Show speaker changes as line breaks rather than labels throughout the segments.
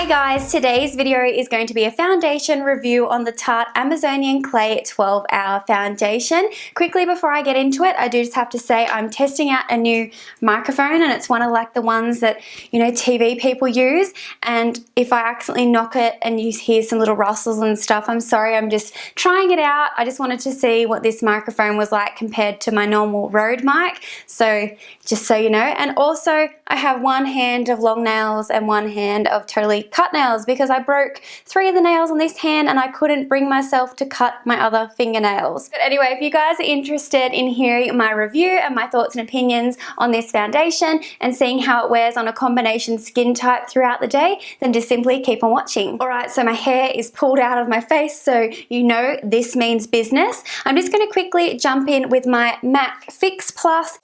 Hey guys, today's video is going to be a foundation review on the Tarte Amazonian Clay 12-Hour Foundation. Quickly before I get into it, I do just have to say I'm testing out a new microphone, and it's one of like the ones that, you know, TV people use, and if I accidentally knock it and you hear some little rustles and stuff, I'm sorry, I'm just trying it out. I just wanted to see what this microphone was like compared to my normal Rode mic, so just so you know. And also I have one hand of long nails and one hand of totally cut nails because I broke 3 of the nails on this hand and I couldn't bring myself to cut my other fingernails. But anyway, if you guys are interested in hearing my review and my thoughts and opinions on this foundation and seeing how it wears on a combination skin type throughout the day, then just simply keep on watching. Alright, so my hair is pulled out of my face, so you know this means business. I'm just going to quickly jump in with my MAC Fix Plus.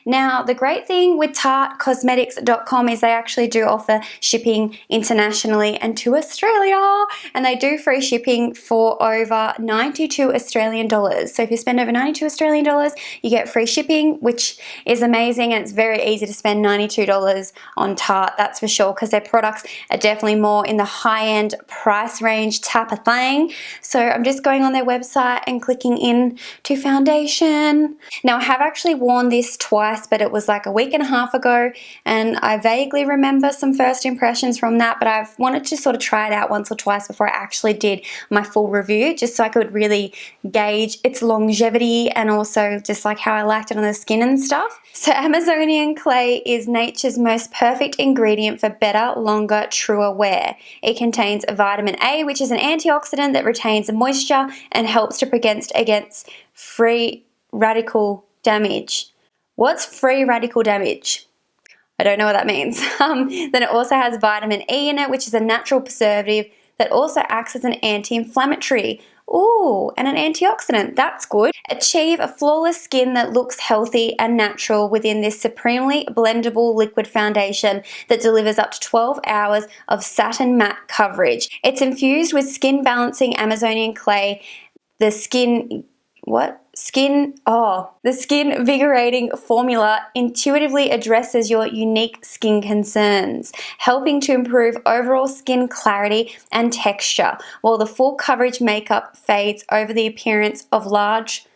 Now, the great thing with TarteCosmetics.com is they actually do offer shipping internationally and to Australia, and they do free shipping for over 92 Australian dollars. So if you spend over 92 Australian dollars, you get free shipping, which is amazing, and it's very easy to spend $92 on Tarte, that's for sure, because their products are definitely more in the high-end price range type of thing. So I'm just going on their website and clicking in to foundation. Now, I have actually worn this twice, but it was like a week and a half ago, and I vaguely remember some first impressions from that, but I've wanted to sort of try it out once or twice before I actually did my full review, just so I could really gauge its longevity and also just like how I liked it on the skin and stuff. So Amazonian Clay is nature's most perfect ingredient for better, longer, truer wear. It contains vitamin A, which is an antioxidant that retains moisture and helps to protect against free radical damage. What's free radical damage? I don't know what that means. Then it also has vitamin E in it, which is a natural preservative that also acts as an anti-inflammatory. Ooh, and an antioxidant, that's good. Achieve a flawless skin that looks healthy and natural within this supremely blendable liquid foundation that delivers up to 12 hours of satin matte coverage. It's infused with skin balancing Amazonian Clay, the skin invigorating formula intuitively addresses your unique skin concerns, helping to improve overall skin clarity and texture, while the full coverage makeup fades over the appearance of large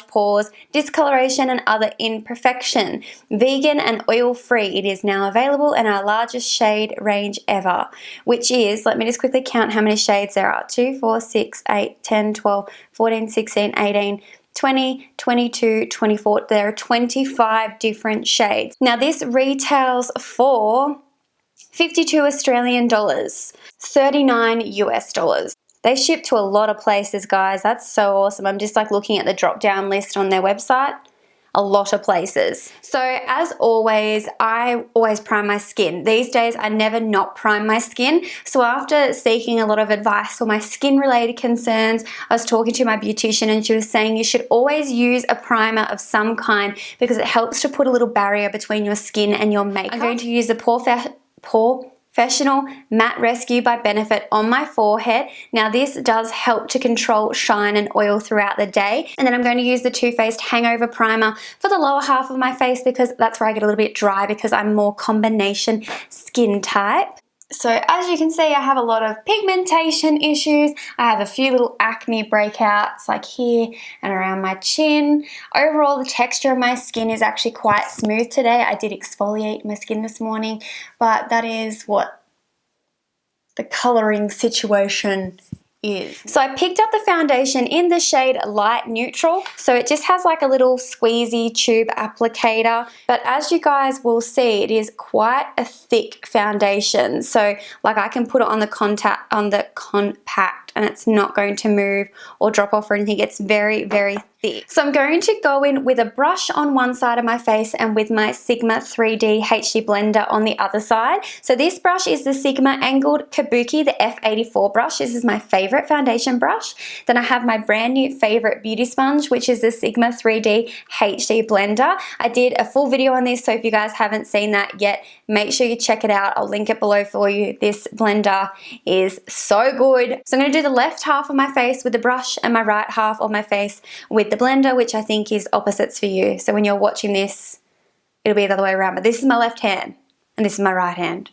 pores, discoloration, and other imperfection. Vegan and oil-free, it is now available in our largest shade range ever, which is, let me just quickly count how many shades there are. 2, 4, 6, 8, 10, 12, 14, 16, 18, 20, 22, 24. There are 25 different shades. Now this retails for 52 Australian dollars, 39 US dollars. They ship to a lot of places, guys. That's so awesome. I'm just like looking at the drop-down list on their website. A lot of places. So as always, I always prime my skin. These days, I never not prime my skin. So after seeking a lot of advice for my skin-related concerns, I was talking to my beautician and she was saying you should always use a primer of some kind because it helps to put a little barrier between your skin and your makeup. I'm going to use the Professional Matte Rescue by Benefit on my forehead. Now this does help to control shine and oil throughout the day. And then I'm going to use the Too Faced Hangover Primer for the lower half of my face because that's where I get a little bit dry because I'm more combination skin type. So as you can see, I have a lot of pigmentation issues. I have a few little acne breakouts like here and around my chin. Overall, the texture of my skin is actually quite smooth today. I did exfoliate my skin this morning, but that is what the colouring situation is. So I picked up the foundation in the shade Light Neutral. So it just has like a little squeezy tube applicator. But as you guys will see, it is quite a thick foundation. So like I can put it on the compact and it's not going to move or drop off or anything. It's very, very thick. So I'm going to go in with a brush on one side of my face and with my Sigma 3D HD blender on the other side. So this brush is the Sigma Angled Kabuki, the F84 brush. This is my favorite foundation brush. Then I have my brand new favorite beauty sponge, which is the Sigma 3D HD blender. I did a full video on this, so if you guys haven't seen that yet, make sure you check it out. I'll link it below for you. This blender is so good. So I'm going to do the left half of my face with the brush and my right half of my face with the blender, which I think is opposites for you. So when you're watching this, it'll be the other way around, but this is my left hand and this is my right hand.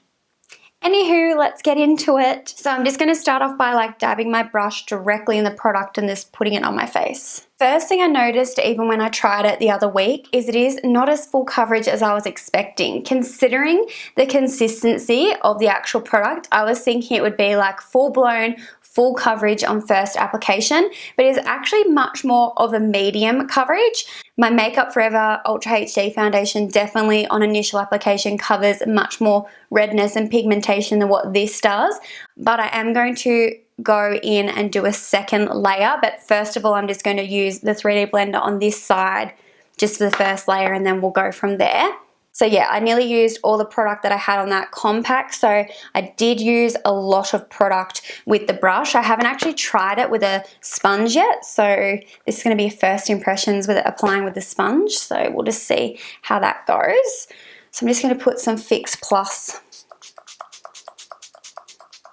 Anywho, let's get into it. So I'm just going to start off by like dabbing my brush directly in the product and just putting it on my face. First thing I noticed even when I tried it the other week is it is not as full coverage as I was expecting. Considering the consistency of the actual product, I was thinking it would be like full-blown, full coverage on first application, but it is actually much more of a medium coverage. My Makeup Forever Ultra HD foundation definitely on initial application covers much more redness and pigmentation than what this does, but I am going to go in and do a second layer. But first of all, I'm just going to use the 3D blender on this side just for the first layer, and then we'll go from there. So yeah, I nearly used all the product that I had on that compact, so I did use a lot of product with the brush. I haven't actually tried it with a sponge yet, so this is going to be first impressions with it applying with the sponge, so we'll just see how that goes. So I'm just going to put some Fix Plus,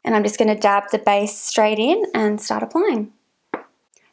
and I'm just going to dab the base straight in and start applying.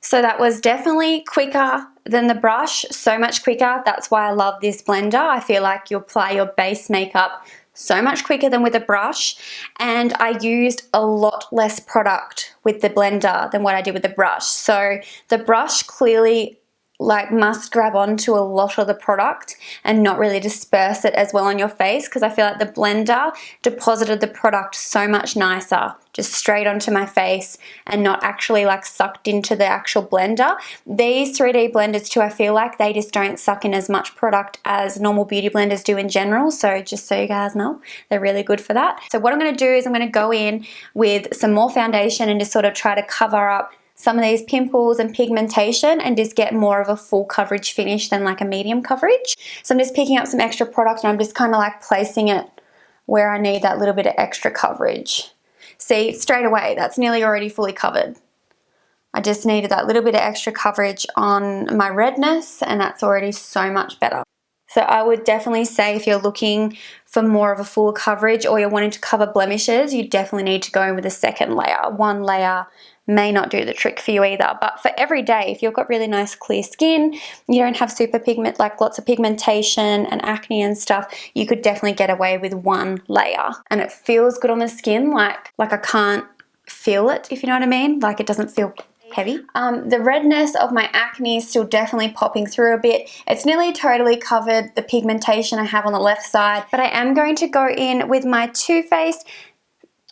So that was definitely quicker than the brush, so much quicker. That's why I love this blender. I feel like you apply your base makeup so much quicker than with a brush, and I used a lot less product with the blender than what I did with the brush. So the brush clearly like must grab onto a lot of the product and not really disperse it as well on your face, because I feel like the blender deposited the product so much nicer just straight onto my face and not actually like sucked into the actual blender. These 3D blenders too, I feel like they just don't suck in as much product as normal beauty blenders do in general, so just so you guys know, they're really good for that. So what I'm going to do is I'm going to go in with some more foundation and just sort of try to cover up some of these pimples and pigmentation and just get more of a full coverage finish than like a medium coverage. So I'm just picking up some extra product and I'm just kind of like placing it where I need that little bit of extra coverage. See, straight away, that's nearly already fully covered. I just needed that little bit of extra coverage on my redness, and that's already so much better. So I would definitely say if you're looking for more of a full coverage or you're wanting to cover blemishes, you definitely need to go in with a second layer. One layer may not do the trick for you either, but for every day, if you've got really nice clear skin, you don't have super pigment, like lots of pigmentation and acne and stuff, you could definitely get away with one layer and it feels good on the skin. Like I can't feel it, if you know what I mean, like it doesn't feel heavy. The redness of my acne is still definitely popping through a bit. It's nearly totally covered the pigmentation I have on the left side, but I am going to go in with my Too Faced,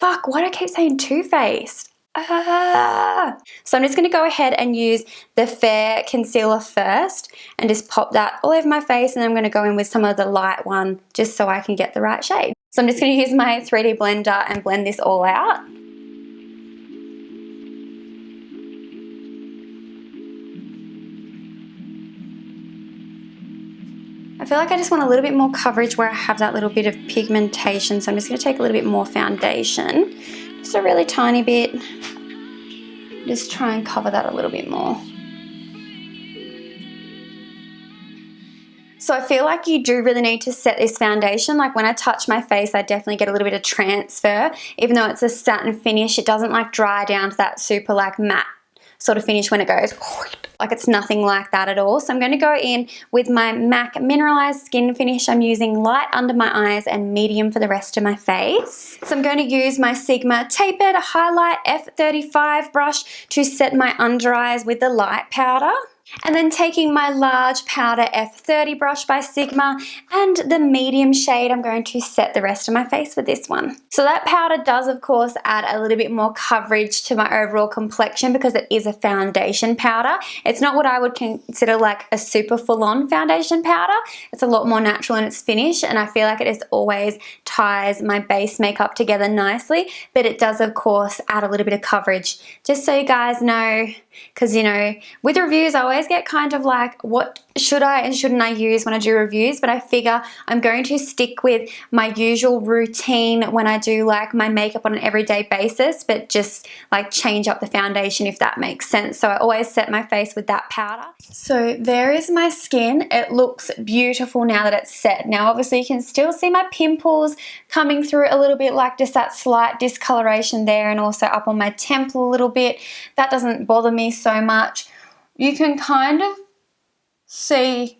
why do I keep saying Too Faced? So I'm just going to go ahead and use the Fair Concealer first and just pop that all over my face, and then I'm going to go in with some of the light one just so I can get the right shade. So I'm just going to use my 3D blender and blend this all out. I feel like I just want a little bit more coverage where I have that little bit of pigmentation, so I'm just going to take a little bit more foundation, just a really tiny bit. Just try and cover that a little bit more. So I feel like you do really need to set this foundation. Like when I touch my face, I definitely get a little bit of transfer. Even though it's a satin finish, it doesn't like dry down to that super like matte sort of finish when it goes, like it's nothing like that at all. So I'm going to go in with my MAC Mineralized Skin Finish. I'm using light under my eyes and medium for the rest of my face. So I'm going to use my Sigma Tapered Highlight F35 brush to set my under eyes with the light powder. And then taking my large powder F30 brush by Sigma and the medium shade, I'm going to set the rest of my face with this one. So that powder does of course add a little bit more coverage to my overall complexion because it is a foundation powder. It's not what I would consider like a super full-on foundation powder. It's a lot more natural in its finish, and I feel like it just always ties my base makeup together nicely, but it does of course add a little bit of coverage. Just so you guys know, because you know, with reviews I always get kind of like, what should I and shouldn't I use when I do reviews, but I figure I'm going to stick with my usual routine when I do like my makeup on an everyday basis, but just like change up the foundation if that makes sense. So I always set my face with that powder. So there is my skin. It looks beautiful now that it's set. Now obviously you can still see my pimples coming through a little bit, like just that slight discoloration there, and also up on my temple a little bit. That doesn't bother me so much. You can kind of see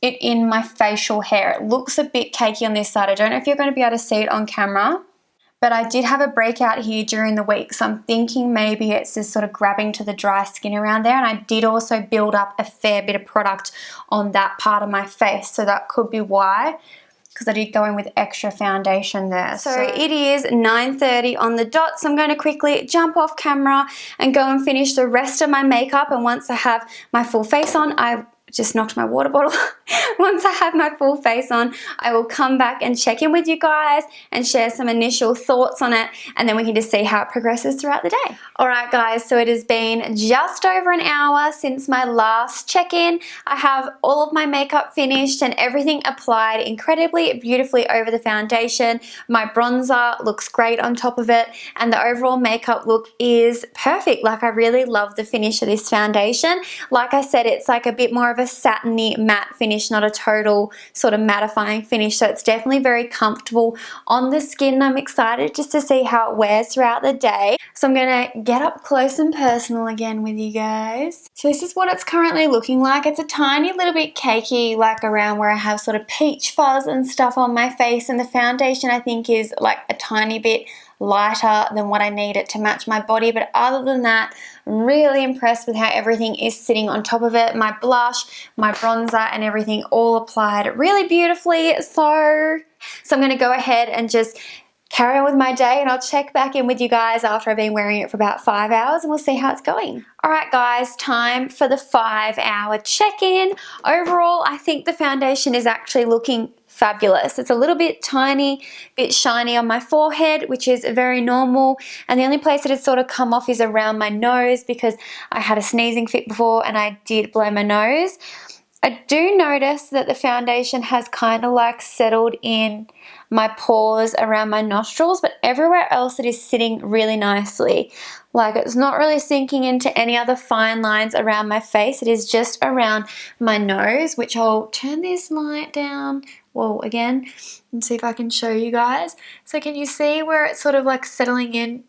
it in my facial hair. It looks a bit cakey on this side. I don't know if you're going to be able to see it on camera, but I did have a breakout here during the week, so I'm thinking maybe it's just sort of grabbing to the dry skin around there, and I did also build up a fair bit of product on that part of my face, so that could be why, because I did go in with extra foundation there. So it is 9:30 on the dot, so I'm going to quickly jump off camera and go and finish the rest of my makeup, and once I have my full face on, I just knocked my water bottle. Once I have my full face on, I will come back and check in with you guys and share some initial thoughts on it, and then we can just see how it progresses throughout the day. Alright guys, so it has been just over an hour since my last check-in. I have all of my makeup finished and everything applied incredibly beautifully over the foundation. My bronzer looks great on top of it, and the overall makeup look is perfect. Like, I really love the finish of this foundation. Like I said, it's like a bit more of a satiny matte finish, not a total sort of mattifying finish, so it's definitely very comfortable on the skin. I'm excited just to see how it wears throughout the day. So I'm gonna get up close and personal again with you guys. So this is what it's currently looking like. It's a tiny little bit cakey, like around where I have sort of peach fuzz and stuff on my face, and the foundation I think is like a tiny bit lighter than what I need it to match my body, but other than that, I'm really impressed with how everything is sitting on top of it. My blush, my bronzer and everything all applied really beautifully. So I'm going to go ahead and just carry on with my day, and I'll check back in with you guys after I've been wearing it for about 5 hours, and we'll see how it's going. Alright guys, time for the 5-hour check-in. Overall, I think the foundation is actually looking fabulous. It's a little bit tiny, bit shiny on my forehead, which is very normal, and the only place that it's sort of come off is around my nose, because I had a sneezing fit before and I did blow my nose. I do notice that the foundation has kind of like settled in my pores around my nostrils, but everywhere else it is sitting really nicely. Like, it's not really sinking into any other fine lines around my face. It is just around my nose, which I'll turn this light down, well, again, and see if I can show you guys. So can you see where it's sort of like settling in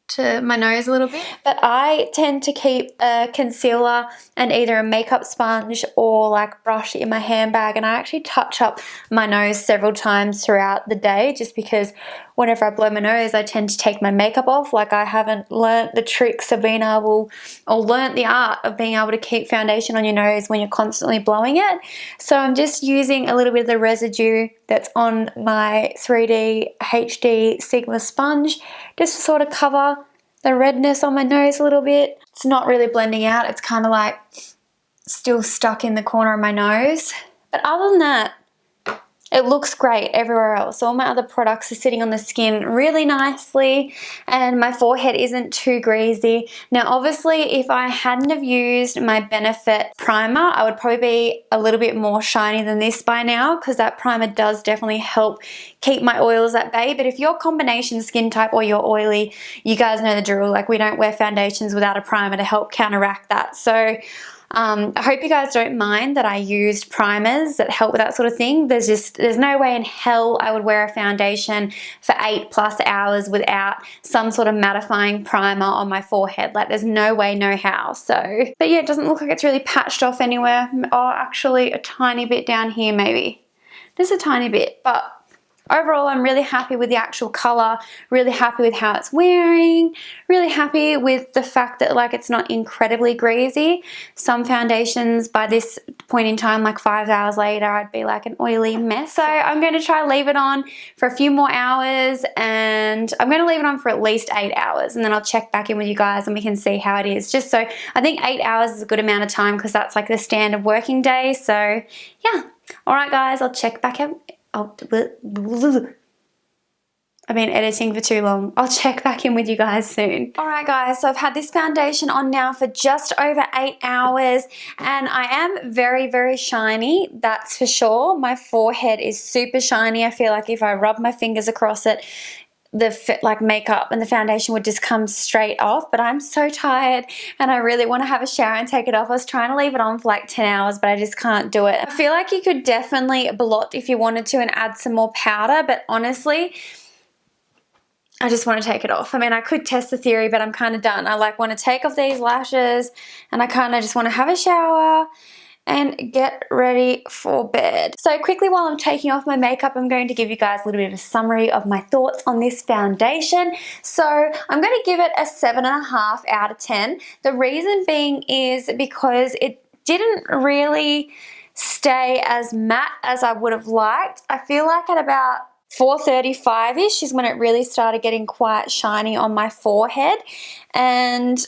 to my nose a little bit? But I tend to keep a concealer and either a makeup sponge or like brush in my handbag, and I actually touch up my nose several times throughout the day, just because whenever I blow my nose I tend to take my makeup off. Like, I haven't learnt the tricks of being able, or learnt the art of being able to keep foundation on your nose when you're constantly blowing it. So I'm just using a little bit of the residue that's on my 3D HD Sigma sponge just to sort of cover the redness on my nose a little bit. It's not really blending out. It's kind of like still stuck in the corner of my nose. But other than that, it looks great everywhere else. All my other products are sitting on the skin really nicely, and my forehead isn't too greasy. Now, obviously, if I hadn't have used my Benefit primer, I would probably be a little bit more shiny than this by now, because that primer does definitely help keep my oils at bay. But if you're combination skin type or you're oily, you guys know the drill. Like, we don't wear foundations without a primer to help counteract that. So I hope you guys don't mind that I used primers that help with that sort of thing. There's no way in hell I would wear a foundation for 8+ hours without some sort of mattifying primer on my forehead. Like, there's no way, no how. So, but yeah, it doesn't look like it's really patched off anywhere. Oh, actually a tiny bit down here maybe. Just a tiny bit, but overall, I'm really happy with the actual colour, really happy with how it's wearing, really happy with the fact that, like, it's not incredibly greasy. Some foundations by this point in time, like 5 hours later, I'd be like an oily mess. So I'm going to try leave it on for a few more hours, and I'm going to leave it on for at least 8 hours, and then I'll check back in with you guys and we can see how it is. Just so, I think 8 hours is a good amount of time, because that's like the standard working day. So yeah. Alright guys, I'll check back out. I've been editing for too long. I'll check back in with you guys soon. Alright guys, so I've had this foundation on now for just over 8 hours, and I am very, very shiny, that's for sure. My forehead is super shiny. I feel like if I rub my fingers across it, the makeup and the foundation would just come straight off. But I'm so tired and I really want to have a shower and take it off. I was trying to leave it on for like 10 hours, but I just can't do it. I feel like you could definitely blot if you wanted to and add some more powder, but honestly, I just want to take it off. I mean, I could test the theory, but I'm kind of done. I want to take off these lashes, and I kind of just want to have a shower and get ready for bed. So quickly, while I'm taking off my makeup, I'm going to give you guys a little bit of a summary of my thoughts on this foundation. So I'm going to give it a 7.5 out of 10. The reason being is because it didn't really stay as matte as I would have liked. I feel like at about 4:35ish is when it really started getting quite shiny on my forehead, and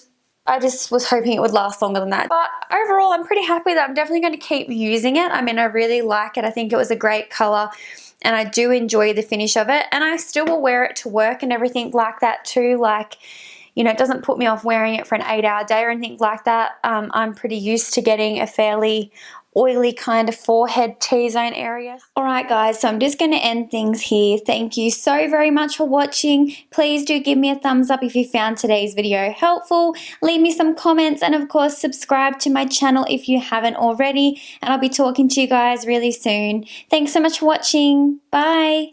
I just was hoping it would last longer than that. But overall, I'm pretty happy that I'm definitely going to keep using it. I mean, I really like it. I think it was a great color, and I do enjoy the finish of it, and I still will wear it to work and everything like that too. Like, you know, it doesn't put me off wearing it for an 8-hour day or anything like that. I'm pretty used to getting a fairly oily kind of forehead T-zone area. Alright guys, so I'm just going to end things here. Thank you so very much for watching. Please do give me a thumbs up if you found today's video helpful. Leave me some comments, and of course subscribe to my channel if you haven't already, and I'll be talking to you guys really soon. Thanks so much for watching. Bye.